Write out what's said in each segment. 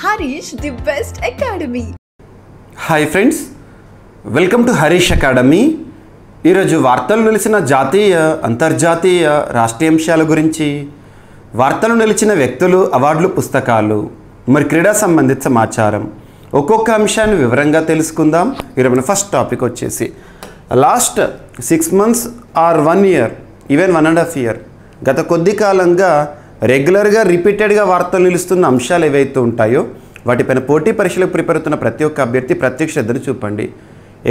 Harish, the best academy. Hi friends, welcome to Harish academy. ఈరోజు వార్తలు నిలిచిన జాతీయ అంతర్జాతీయ రాష్ట్రీయాంశాల గురించి, వార్తలు నిలిచిన వ్యక్తులు, అవార్డులు, పుస్తకాలు, మరి క్రీడా సంబంధిత సమాచారం, ఒక్కొక్క అంశాన్ని వివరంగా తెలుసుకుందాం. ఈరోజు ఫస్ట్ టాపిక్ వచ్చేసి last 6 months or 1 year, even 1.5 year గత కొద్ది కాలంగా రెగ్యులర్గా రిపీటెడ్గా వార్తలు నిలుస్తున్న అంశాలు ఏవైతే ఉంటాయో వాటిపైన పోటీ పరీక్షలకు ప్రిపేర్ అవుతున్న ప్రతి ఒక్క అభ్యర్థి ప్రత్యేక శ్రద్ధను చూపండి.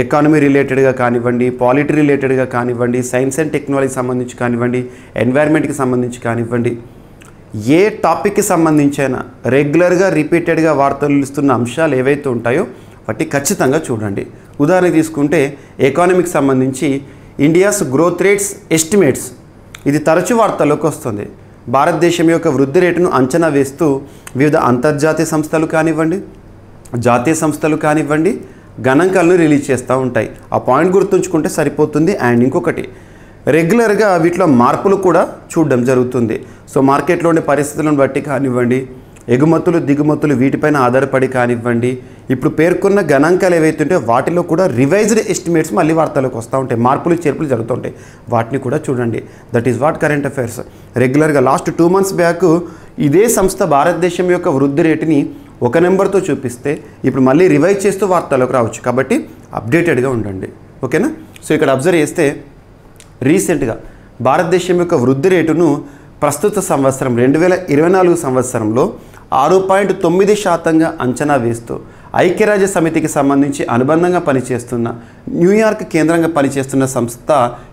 ఎకానమీ రిలేటెడ్గా కానివ్వండి, పాలిటీ రిలేటెడ్గా కానివ్వండి, సైన్స్ అండ్ టెక్నాలజీకి సంబంధించి కానివ్వండి, ఎన్వైర్న్మెంట్కి సంబంధించి కానివ్వండి, ఏ టాపిక్కి సంబంధించైనా రెగ్యులర్గా రిపీటెడ్గా వార్తలు నిలుస్తున్న అంశాలు ఏవైతే ఉంటాయో వాటి ఖచ్చితంగా చూడండి. ఉదాహరణ తీసుకుంటే ఎకానమీకి సంబంధించి ఇండియాస్ గ్రోత్ రేట్స్ ఎస్టిమేట్స్, ఇది తరచూ వార్తల్లోకి వస్తుంది. భారతదేశం యొక్క వృద్ధి రేటును అంచనా వేస్తూ వివిధ అంతర్జాతీయ సంస్థలు కానివ్వండి, జాతీయ సంస్థలు కానివ్వండి గణాంకాలను రిలీజ్ చేస్తూ ఉంటాయి. ఆ పాయింట్ గుర్తుంచుకుంటే సరిపోతుంది. అండ్ ఇంకొకటి, రెగ్యులర్గా వీటిలో మార్పులు కూడా చూడడం జరుగుతుంది. సో మార్కెట్లోని పరిస్థితులను బట్టి కానివ్వండి, ఎగుమతులు దిగుమతులు వీటిపైన ఆధారపడి కానివ్వండి, ఇప్పుడు పేర్కొన్న గణాంకాలు ఏవైతే ఉంటే వాటిలో కూడా రివైజ్డ్ ఎస్టిమేట్స్ మళ్ళీ వార్తలకు వస్తూ ఉంటాయి, మార్పులు చేర్పులు జరుగుతుంటాయి. వాటిని కూడా చూడండి. That is what current affairs. రెగ్యులర్గా లాస్ట్ 2 months బ్యాక్ ఇదే సంస్థ భారతదేశం యొక్క వృద్ధి రేటుని ఒక నెంబర్తో చూపిస్తే ఇప్పుడు మళ్ళీ రివైజ్ చేస్తూ వార్తలకు రావచ్చు. కాబట్టి అప్డేటెడ్గా ఉండండి, ఓకేనా. సో ఇక్కడ అబ్జర్వ్ చేస్తే రీసెంట్గా భారతదేశం యొక్క వృద్ధి రేటును ప్రస్తుత సంవత్సరం 2024 సంవత్సరంలో 6.9% అంచనా వేస్తూ ఐక్యరాజ్య సమితికి సంబంధించి అనుబంధంగా పనిచేస్తున్న, న్యూయార్క్ కేంద్రంగా పనిచేస్తున్న సంస్థ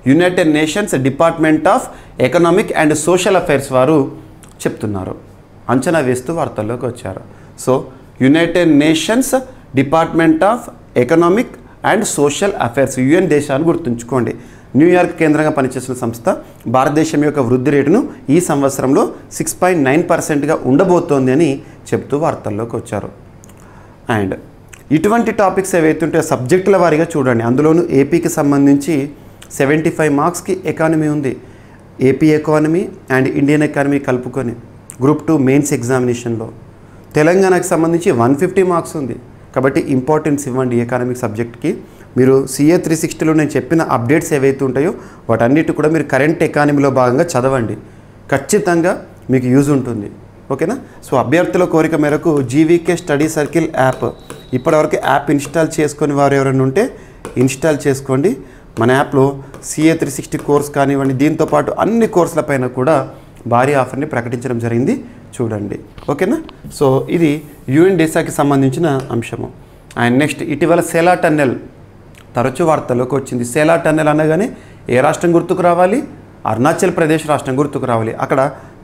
United nations department of economic and social affairs వారు చెప్తున్నారు, అంచనా వేస్తూ వార్తల్లోకి వచ్చారు. So United nations department of economic and social affairs, UN దేశాన్ని గుర్తుంచుకోండి. న్యూయార్క్ కేంద్రంగా పనిచేస్తున్న సంస్థ భారతదేశం యొక్క వృద్ధి రేటును ఈ సంవత్సరంలో 6.9%గా ఉండబోతోంది అని చెప్తూ వార్తల్లోకి వచ్చారు. అండ్ ఇటువంటి టాపిక్స్ ఏవైతే ఉంటే సబ్జెక్టుల వారీగా చూడండి. అందులోనూ ఏపీకి సంబంధించి 75 మార్క్స్కి ఎకానమీ ఉంది. AP economy and Indian economy కలుపుకొని గ్రూప్ 2 మెయిన్స్ ఎగ్జామినేషన్లో. తెలంగాణకు సంబంధించి 150 మార్క్స్ ఉంది. కాబట్టి ఇంపార్టెన్స్ ఇవ్వండి ఎకానమిక్ సబ్జెక్ట్కి. మీరు CA 360లో నేను చెప్పిన అప్డేట్స్ ఏవైతే ఉంటాయో వాటన్నిటి కూడా మీరు కరెంట్ ఎకానమీలో భాగంగా చదవండి, ఖచ్చితంగా మీకు యూజ్ ఉంటుంది, ఓకేనా. సో అభ్యర్థుల కోరిక మేరకు జీవీకే స్టడీ సర్కిల్ యాప్, ఇప్పటివరకు యాప్ ఇన్స్టాల్ చేసుకొని వారు ఎవరైనా ఉంటే ఇన్స్టాల్ చేసుకోండి. మన యాప్లో CA 360 కోర్స్ కానివ్వండి, దీంతోపాటు అన్ని కోర్సులపైన కూడా భారీ ఆఫర్ని ప్రకటించడం జరిగింది, చూడండి, ఓకేనా. సో ఇది యుఎన్ డేసాకి సంబంధించిన అంశము. అండ్ నెక్స్ట్, ఇటీవల సేలా టన్నెల్ తరచూ వార్తల్లోకి వచ్చింది. సేలా టన్నెల్ అనగానే ఏ రాష్ట్రం గుర్తుకు రావాలి? అరుణాచల్ ప్రదేశ్ రాష్ట్రం గుర్తుకు రావాలి. అక్కడ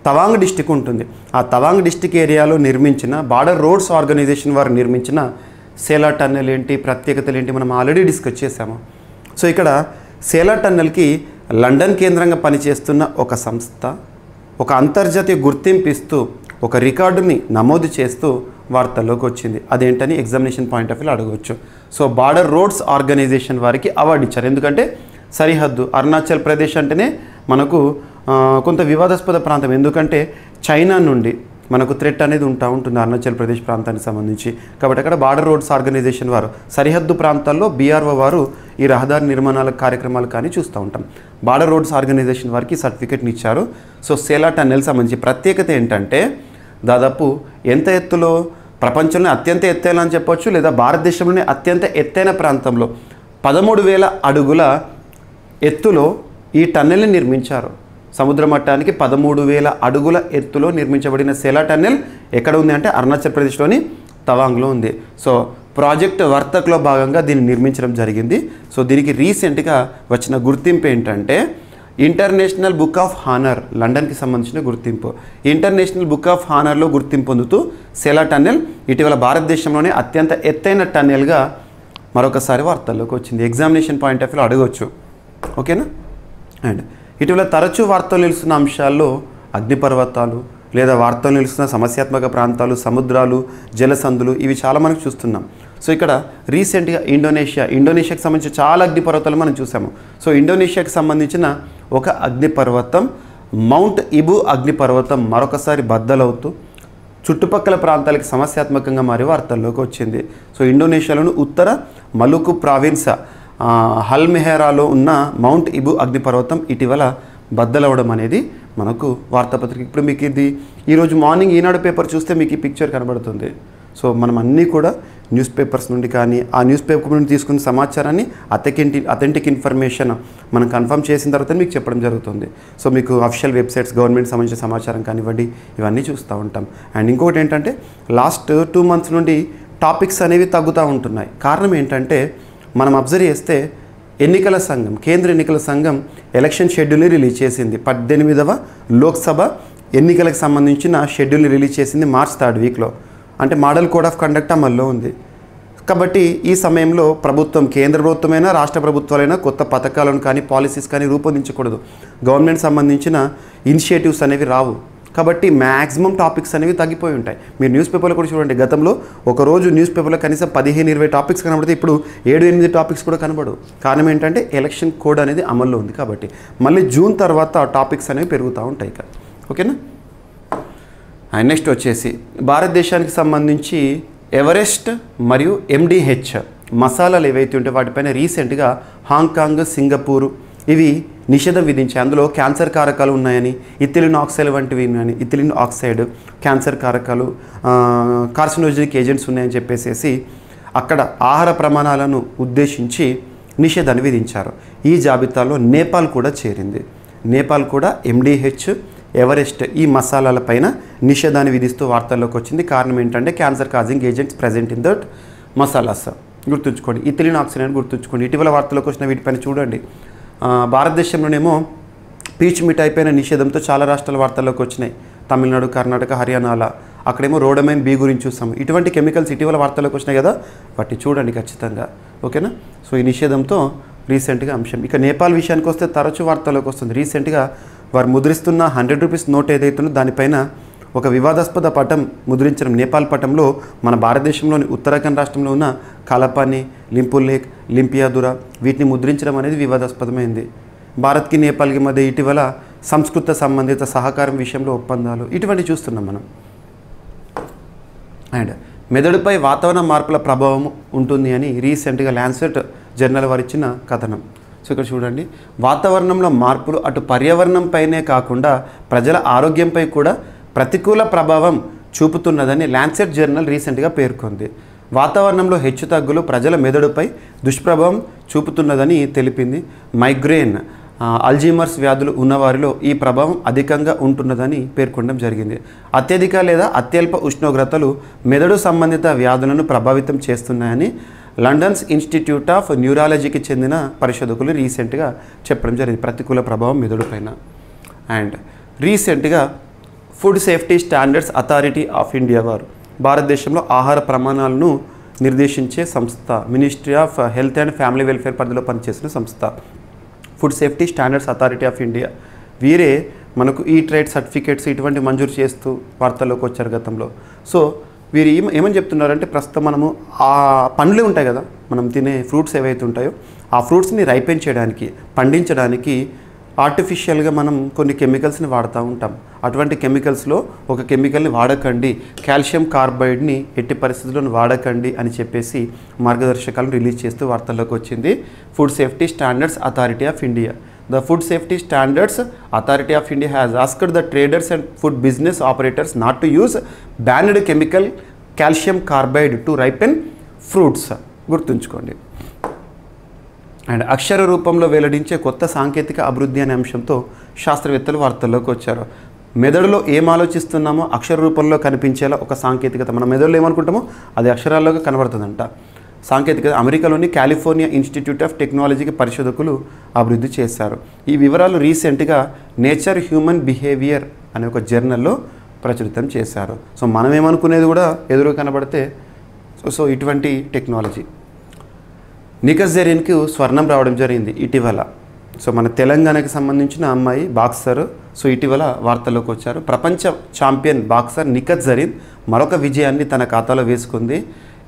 తవాంగ్ డిస్టిక్ ఉంటుంది. ఆ తవాంగ్ డిస్టిక్ ఏరియాలో నిర్మించిన బార్డర్ రోడ్స్ ఆర్గనైజేషన్ వారు నిర్మించిన సేలా టన్నెల్ ఏంటి, ప్రత్యేకతలు ఏంటి మనం ఆల్రెడీ డిస్కస్ చేశాము. సో ఇక్కడ సేలా టన్నెల్కి లండన్ కేంద్రంగా పనిచేస్తున్న ఒక సంస్థ ఒక అంతర్జాతీయ గుర్తింపు ఇస్తూ ఒక రికార్డుని నమోదు చేస్తూ వార్తల్లోకి వచ్చింది. అదేంటని ఎగ్జామినేషన్ పాయింట్ ఆఫ్ వ్యూలో అడగవచ్చు. సో బార్డర్ రోడ్స్ ఆర్గనైజేషన్ వారికి అవార్డు ఇచ్చారు. ఎందుకంటే సరిహద్దు అరుణాచల్ ప్రదేశ్ అంటేనే మనకు కొంత వివాదాస్పద ప్రాంతం. ఎందుకంటే చైనా నుండి మనకు థ్రెట్ అనేది ఉంటుంది అరుణాచల్ ప్రదేశ్ ప్రాంతానికి సంబంధించి. కాబట్టి అక్కడ బార్డర్ రోడ్స్ ఆర్గనైజేషన్ వారు సరిహద్దు ప్రాంతాల్లో BRO వారు ఈ రహదారి నిర్మాణాల కార్యక్రమాలు కానీ చూస్తూ ఉంటాం. బార్డర్ రోడ్స్ ఆర్గనైజేషన్ వారికి సర్టిఫికెట్ని ఇచ్చారు. సో సేలా టన్నెల్ సంబంధించి ప్రత్యేకత ఏంటంటే దాదాపు ఎంత ఎత్తులో, ప్రపంచంలో అత్యంత ఎత్తైన అని చెప్పొచ్చు, లేదా భారతదేశంలోనే అత్యంత ఎత్తైన ప్రాంతంలో 13,000 అడుగుల ఎత్తులో ఈ టన్నెల్ని నిర్మించారు. సముద్ర మట్టానికి 13,000 అడుగుల ఎత్తులో నిర్మించబడిన సేలా టన్నెల్ ఎక్కడ ఉంది అంటే అరుణాచల్ ప్రదేశ్లోని తవాంగ్లో ఉంది. సో ప్రాజెక్ట్ వర్తక్లో భాగంగా దీన్ని నిర్మించడం జరిగింది. సో దీనికి రీసెంట్గా వచ్చిన గుర్తింపు ఏంటంటే ఇంటర్నేషనల్ బుక్ ఆఫ్ హానర్, లండన్కి సంబంధించిన గుర్తింపు. ఇంటర్నేషనల్ బుక్ ఆఫ్ హానర్లో గుర్తింపు పొందుతూ సేలా టన్నెల్ ఇటీవల భారతదేశంలోనే అత్యంత ఎత్తైన టన్నెల్గా మరొకసారి వార్తల్లోకి వచ్చింది. ఎగ్జామినేషన్ పాయింట్ ఆఫ్ వ్యూలో అడగవచ్చు, ఓకేనా. అండ్ ఇటీవల తరచూ వార్తలు నిలుస్తున్న అంశాల్లో అగ్నిపర్వతాలు, లేదా వార్తలు నిలుస్తున్న సమస్యాత్మక ప్రాంతాలు, సముద్రాలు, జలసందులు, ఇవి చాలా మనకు చూస్తున్నాం. సో ఇక్కడ రీసెంట్గా ఇండోనేషియాకి సంబంధించి చాలా అగ్నిపర్వతాలు మనం చూసాము. సో ఇండోనేషియాకి సంబంధించిన ఒక అగ్నిపర్వతం మౌంట్ ఇబు అగ్నిపర్వతం మరొకసారి బద్దలవుతూ చుట్టుపక్కల ప్రాంతాలకు సమస్యాత్మకంగా మారి వార్తల్లోకి వచ్చింది. సో ఇండోనేషియాలోని ఉత్తర మలుకు ప్రావిన్స్ హల్మెహెరాలో ఉన్న మౌంట్ ఇబు అగ్నిపర్వతం ఇటీవల బద్దలవడం అనేది మనకు వార్తాపత్రిక. ఇప్పుడు మీకు ఇది ఈరోజు మార్నింగ్ ఈనాడు పేపర్ చూస్తే మీకు ఈ పిక్చర్ కనబడుతుంది. సో మనం అన్నీ కూడా న్యూస్ పేపర్స్ నుండి కానీ ఆ న్యూస్ పేపర్ నుండి తీసుకున్న సమాచారాన్ని అథెంటిక్ ఇన్ఫర్మేషన్ మనం కన్ఫర్మ్ చేసిన తర్వాత మీకు చెప్పడం జరుగుతుంది. సో మీకు అఫిషియల్ వెబ్సైట్స్ గవర్నమెంట్ సంబంధించిన సమాచారం కానివ్వండి ఇవన్నీ చూస్తూ ఉంటాం. అండ్ ఇంకొకటి ఏంటంటే లాస్ట్ 2 months నుండి టాపిక్స్ అనేవి తగ్గుతూ ఉంటున్నాయి. కారణం ఏంటంటే మనం అబ్జర్వ్ చేస్తే ఎన్నికల సంఘం కేంద్ర ఎన్నికల సంఘం ఎలక్షన్ షెడ్యూల్ని రిలీజ్ చేసింది. 18వ లోక్సభ ఎన్నికలకు సంబంధించిన షెడ్యూల్ని రిలీజ్ చేసింది March 3rd వీక్లో. అంటే మోడల్ కోడ్ ఆఫ్ కండక్ట్ అమల్లో ఉంది. కాబట్టి ఈ సమయంలో ప్రభుత్వం కేంద్ర ప్రభుత్వమైనా రాష్ట్ర ప్రభుత్వాలైనా కొత్త పథకాలను కానీ పాలసీస్ కానీ రూపొందించకూడదు. గవర్నమెంట్ సంబంధించిన ఇనిషియేటివ్స్ అనేవి రావు. కాబట్టి మ్యాక్సిమం టాపిక్స్ అనేవి తగ్గిపోయి ఉంటాయి. మీరు న్యూస్ పేపర్లో కూడా చూడండి, గతంలో ఒకరోజు న్యూస్ పేపర్లో కనీసం 15-20 టాపిక్స్ కనబడితే ఇప్పుడు 7-8 టాపిక్స్ కూడా కనబడవు. కారణం ఏంటంటే ఎలక్షన్ కోడ్ అనేది అమల్లో ఉంది. కాబట్టి మళ్ళీ జూన్ తర్వాత టాపిక్స్ అనేవి పెరుగుతూ ఉంటాయి ఇక. ఓకేనా. అండ్ నెక్స్ట్ వచ్చేసి భారతదేశానికి సంబంధించి ఎవరెస్ట్ మరియు MDH మసాలాలు ఏవైతే ఉంటే వాటిపైన రీసెంట్గా హాంకాంగ్, సింగపూర్ ఇవి నిషేధం విధించాయి. అందులో క్యాన్సర్ కారకాలు ఉన్నాయని, ఇథిలిన్ ఆక్సైడ్ వంటివి ఉన్నాయని, ఇథిలిన్ ఆక్సైడ్ క్యాన్సర్ కారకాలు, కార్సినోజెనిక్ ఏజెంట్స్ ఉన్నాయని చెప్పేసి అక్కడ ఆహార ప్రమాణాలను ఉద్దేశించి నిషేధాన్ని విధించారు. ఈ జాబితాలో నేపాల్ కూడా చేరింది. నేపాల్ కూడా MDH, ఎవరెస్ట్ ఈ మసాలాలపైన నిషేధాన్ని విధిస్తూ వార్తల్లోకి వచ్చింది. కారణం ఏంటంటే cancer causing agents present in that masalas. గుర్తుంచుకోండి, ఇథిలిన్ ఆక్సైడ్ అని గుర్తుంచుకోండి. ఇటీవల వార్తల్లోకి వచ్చిన వీటిపైన చూడండి. భారతదేశంలోనేమో పీచ్ మిఠాయి పైన నిషేధంతో చాలా రాష్ట్రాల వార్తల్లోకి వచ్చినాయి. తమిళనాడు, కర్ణాటక, హర్యానాల. అక్కడేమో రోడమైన్ బి గురించి చూస్తాము. ఇటువంటి కెమికల్స్ ఇటీవల వార్తల్లోకి వచ్చినాయి కదా, వాటిని చూడండి ఖచ్చితంగా. ఓకేనా. సో ఈ నిషేధంతో రీసెంట్గా అంశం. ఇక నేపాల్ విషయానికి వస్తే తరచూ వార్తల్లోకి వస్తుంది. రీసెంట్గా వారు ముద్రిస్తున్న 100 రూపీస్ నోట్ ఏదైతుందో దానిపైన ఒక వివాదాస్పద పటం ముద్రించడం. నేపాల్ పటంలో మన భారతదేశంలోని ఉత్తరాఖండ్ రాష్ట్రంలో ఉన్న కలపాని, లింపులేక్, లింపియాదురా వీటిని ముద్రించడం అనేది వివాదాస్పదమైంది. భారత్కి నేపాల్కి మధ్య ఇటీవల సంస్కృత సంబంధిత సహకారం విషయంలో ఒప్పందాలు ఇటువంటి చూస్తున్నాం మనం. అండ్ మెదడుపై వాతావరణ మార్పుల ప్రభావం ఉంటుంది అని రీసెంట్గా ల్యాన్సెట్ జర్నల్ వారు ఇచ్చిన కథనం. సో ఇక్కడ చూడండి, వాతావరణంలో మార్పులు అటు పర్యావరణంపైనే కాకుండా ప్రజల ఆరోగ్యంపై కూడా ప్రతికూల ప్రభావం చూపుతున్నదని ల్యాన్సెట్ జర్నల్ రీసెంట్గా పేర్కొంది. వాతావరణంలో హెచ్చుతగ్గులు ప్రజల మెదడుపై దుష్ప్రభావం చూపుతున్నదని తెలిపింది. మైగ్రేన్, అల్జీమర్స్ వ్యాధులు ఉన్నవారిలో ఈ ప్రభావం అధికంగా ఉంటున్నదని పేర్కొనడం జరిగింది. అత్యధిక లేదా అత్యల్ప ఉష్ణోగ్రతలు మెదడు సంబంధిత వ్యాధులను ప్రభావితం చేస్తున్నాయని లండన్స్ ఇన్స్టిట్యూట్ ఆఫ్ న్యూరాలజీకి చెందిన పరిశోధకులు రీసెంట్గా చెప్పడం జరిగింది. ప్రతికూల ప్రభావం మెదడు పైన. అండ్ రీసెంట్గా food safety standards authority of India వారు భారతదేశంలో ఆహార ప్రమాణాలను నిర్దేశించే సంస్థ, ministry of health and family welfare పరిధిలో పనిచేసిన సంస్థ food safety standards authority of India. వీరే మనకు ఈ ట్రేడ్ సర్టిఫికేట్స్ ఇటువంటి మంజూరు చేస్తూ వార్తల్లోకి వచ్చారు గతంలో. సో వీరు ఏమని చెప్తున్నారంటే ప్రస్తుతం మనము ఆ పండ్లు ఉంటాయి కదా, మనం తినే ఫ్రూట్స్ ఏవైతే ఉంటాయో ఆ ఫ్రూట్స్ని రైపెన్ చేయడానికి, పండించడానికి ఆర్టిఫిషియల్గా మనం కొన్ని కెమికల్స్ని వాడుతూ ఉంటాం. అటువంటి కెమికల్స్లో ఒక కెమికల్ని వాడకండి, కాల్షియం కార్బైడ్ని ఎట్టి పరిస్థితుల్లో వాడకండి అని చెప్పేసి మార్గదర్శకాలను రిలీజ్ చేస్తూ వార్తల్లోకి వచ్చింది food safety standards authority of India. The Food Safety Standards Authority of India has asked the traders and food business operators not to use banned chemical calcium carbide to ripen fruits. గుర్తుంచుకోండి. And అక్షర రూపంలో వెల్లడించే కొత్త సాంకేతిక అభివృద్ధి అనే అంశంతో శాస్త్రవేత్తలు వార్తల్లోకి వచ్చారు. మెదడులో ఏం ఆలోచిస్తున్నామో అక్షర రూపంలో కనిపించేలా ఒక సాంకేతికత, మన మెదడులో ఏమనుకుంటామో అది అక్షరాల్లోకి కనబడుతుందంట. సాంకేతికత అమెరికాలోని కాలిఫోర్నియా ఇన్స్టిట్యూట్ ఆఫ్ టెక్నాలజీకి పరిశోధకులు అభివృద్ధి చేశారు. ఈ వివరాలు రీసెంట్గా నేచర్ హ్యూమన్ బిహేవియర్ అనే ఒక జర్నల్లో ప్రచురితం చేశారు. సో మనం ఏమనుకునేది కూడా ఎదురు కనబడితే సో ఇటువంటి టెక్నాలజీ. నిఖత్ జరీన్కి స్వర్ణం రావడం జరిగింది ఇటీవల. సో మన తెలంగాణకి సంబంధించిన అమ్మాయి బాక్సర్. సో ఇటీవల వార్తల్లోకి వచ్చారు. ప్రపంచ ఛాంపియన్ బాక్సర్ నిఖత్ జరీన్ మరొక విజయాన్ని తన ఖాతాలో వేసుకుంది.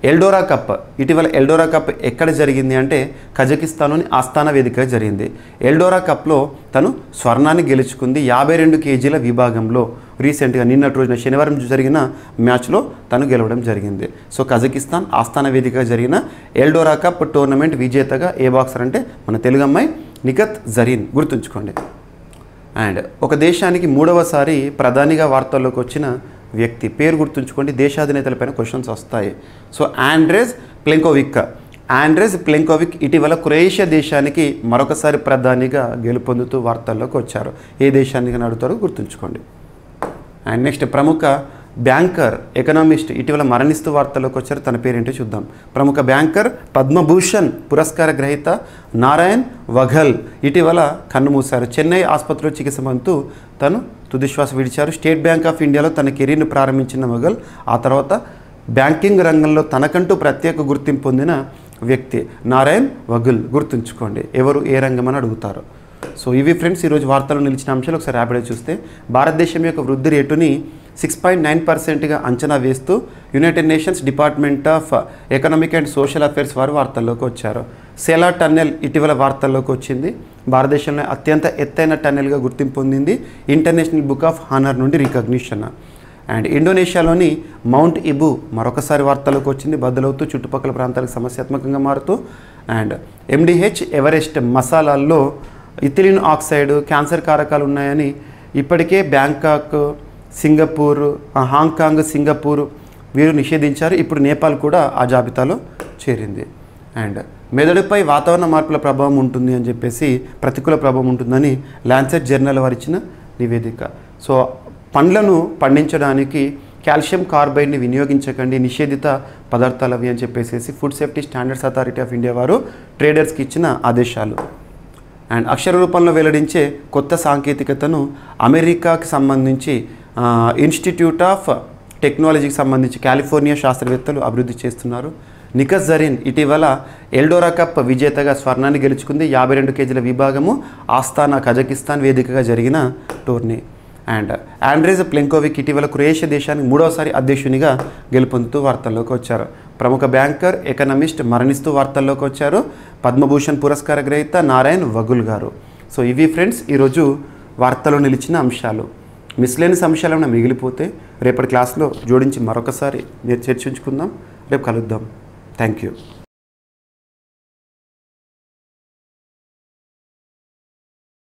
ఎల్డోరా కప్, ఇటీవల ఎల్డోరా కప్ ఎక్కడ జరిగింది అంటే కజకిస్తాన్లోని ఆస్తానా వేదికగా జరిగింది. ఎల్డోరా కప్లో తను స్వర్ణాన్ని గెలుచుకుంది 52 కేజీల విభాగంలో. రీసెంట్గా నిన్నటి రోజున శనివారం జరిగిన మ్యాచ్లో తను గెలవడం జరిగింది. సో కజకిస్తాన్ ఆస్తానా వేదికగా జరిగిన ఎల్డోరా కప్ టోర్నమెంట్ విజేతగా ఏ బాక్సర్ అంటే మన తెలుగు అమ్మాయి నిఖత్ జరీన్, గుర్తుంచుకోండి. అండ్ ఒక దేశానికి 3వసారి ప్రధానిగా వార్తల్లోకి వచ్చిన వ్యక్తి పేరు గుర్తుంచుకోండి, దేశాధినేతలపైన క్వశ్చన్స్ వస్తాయి. సో ఆండ్రేజ్ ప్లెంకోవిక్ ఇటీవల క్రొయేషియా దేశానికి మరొకసారి ప్రధానిగా గెలుపొందుతూ వార్తల్లోకి వచ్చారు. ఏ దేశానికి అడుగుతారో గుర్తుంచుకోండి. అండ్ నెక్స్ట్ ప్రముఖ బ్యాంకర్, ఎకనామిస్ట్ ఇటీవల మరణిస్తూ వార్తల్లోకి వచ్చారు. తన పేరేంటో చూద్దాం. ప్రముఖ బ్యాంకర్, పద్మభూషణ్ పురస్కార గ్రహీత నారాయణ్ వఘల్ ఇటీవల కన్నుమూశారు. చెన్నై ఆసుపత్రిలో చికిత్స పొందుతూ తను తుదిశ్వాస విడిచారు. స్టేట్ బ్యాంక్ ఆఫ్ ఇండియాలో తన కెరీర్ను ప్రారంభించిన వఘల్ ఆ తర్వాత బ్యాంకింగ్ రంగంలో తనకంటూ ప్రత్యేక గుర్తింపు పొందిన వ్యక్తి నారాయణ్ వఘల్, గుర్తుంచుకోండి. ఎవరు, ఏ రంగం అని అడుగుతారు. సో ఇవి ఫ్రెండ్స్ ఈరోజు వార్తల్లో నిలిచిన అంశాలు. ఒకసారి ర్యాపిడ్గా చూస్తే భారతదేశం యొక్క వృద్ధి రేటుని 6.9%గా అంచనా వేస్తూ United nations department of economic and social affairs వారు వార్తల్లోకి వచ్చారు. సెలా టన్నెల్ ఇటీవల వార్తల్లోకి వచ్చింది. భారతదేశంలో అత్యంత ఎత్తైన టన్నెల్గా గుర్తింపు పొందింది ఇంటర్నేషనల్ బుక్ ఆఫ్ హానర్ నుండి రికగ్నిషన్. అండ్ ఇండోనేషియాలోని మౌంట్ ఇబు మరొకసారి వార్తల్లోకి వచ్చింది, బద్దలవుతూ చుట్టుపక్కల ప్రాంతాలకు సమస్యాత్మకంగా మారుతూ. అండ్ ఎండిహెచ్ ఎవరెస్ట్ మసాలాల్లో ఇథిలిన్ ఆక్సైడ్ క్యాన్సర్ కారకాలు ఉన్నాయని ఇప్పటికే బ్యాంకాక్, సింగపూర్, హాంకాంగ్, సింగపూర్ వీరు నిషేధించారు. ఇప్పుడు నేపాల్ కూడా ఆ జాబితాలో చేరింది. అండ్ మెదడుపై వాతావరణ మార్పుల ప్రభావం ఉంటుంది అని చెప్పేసి, ప్రతికూల ప్రభావం ఉంటుందని ల్యాన్సెట్ జర్నల్ వారు ఇచ్చిన నివేదిక. సో పండ్లను పండించడానికి కాల్షియం కార్బైడ్ని వినియోగించకండి, నిషేధిత పదార్థాలు అవి అని చెప్పేసి food safety standards authority of India వారు ట్రేడర్స్కి ఇచ్చిన ఆదేశాలు. అండ్ అక్షర రూపంలో వెల్లడించే కొత్త సాంకేతికతను అమెరికాకి సంబంధించి ఇన్స్టిట్యూట్ ఆఫ్ టెక్నాలజీకి సంబంధించి కాలిఫోర్నియా శాస్త్రవేత్తలు అభివృద్ధి చేస్తున్నారు. నిఖత్ జరీన్ ఇటీవల ఎల్డోరా కప్ విజేతగా స్వర్ణాన్ని గెలుచుకుంది. 52 కేజీల విభాగము ఆస్తానా కజకిస్తాన్ వేదికగా జరిగిన టోర్నీ. అండ్ ఆండ్రేజ్ ప్లెంకోవిక్ ఇటీవల క్రొయేషియా దేశానికి 3వసారి అధ్యక్షునిగా గెలుపొందుతూ వార్తల్లోకి వచ్చారు. ప్రముఖ బ్యాంకర్, ఎకనామిస్ట్ మరణిస్తూ వార్తల్లోకి వచ్చారు. పద్మభూషణ్ పురస్కార గ్రహీత నారాయణ్ వఘల్ గారు. సో ఇవి ఫ్రెండ్స్ ఈరోజు వార్తలో నిలిచిన అంశాలు. మిస్లేనియస్ అంశాలు ఏమైనా మిగిలిపోతే రేపటి క్లాస్లో జోడించి మరొకసారి చర్చించుకుందాం. రేపు కలుద్దాం. Thank you.